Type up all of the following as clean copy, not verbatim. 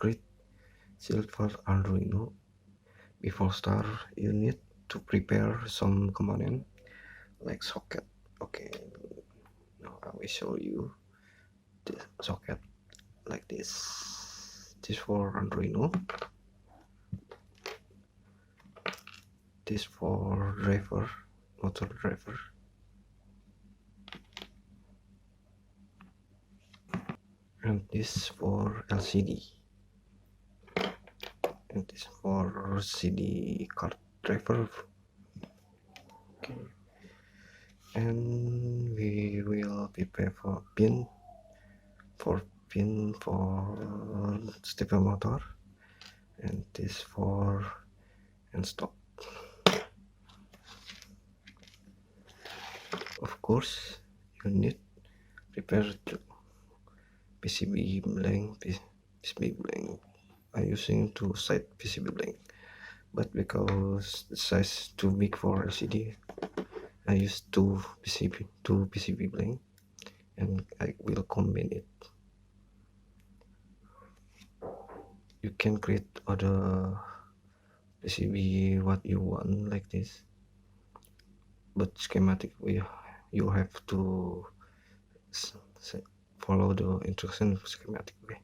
create silver Arduino. Before start, you need to prepare some component like socket. Okay, now I will show you the socket like this. This for Arduino. This for driver, motor driver. And this for LCD. And this for CD card driver. Okay. And we will prepare for pin for stepper motor, and this for and stop. Of course, you need prepare PCB blank. I'm using two side PCB blank, but because the size too big for LCD, I use two PCB blank, and I will combine it. You can create other PCB what you want like this, but schematic you have to follow the instruction schematic way.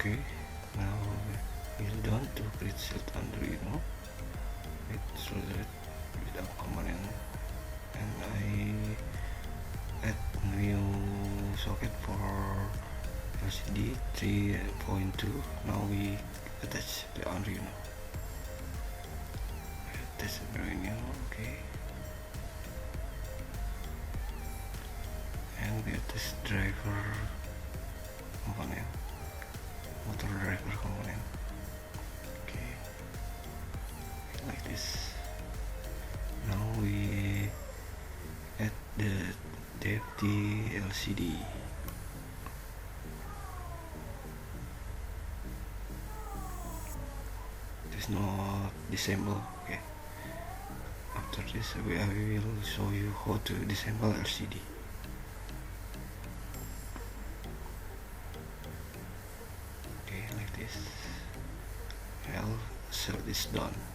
Okay, now we're done to create set Arduino. It's related with our component, and I add new socket for LCD 3.2. Now we attach the Arduino. Attach the Arduino, okay. And we attach driver component. Motor driver component. Okay, like this. Now we add the DFT LCD. There's no disassemble. Okay. After this, I will show you how to disassemble LCD. service done.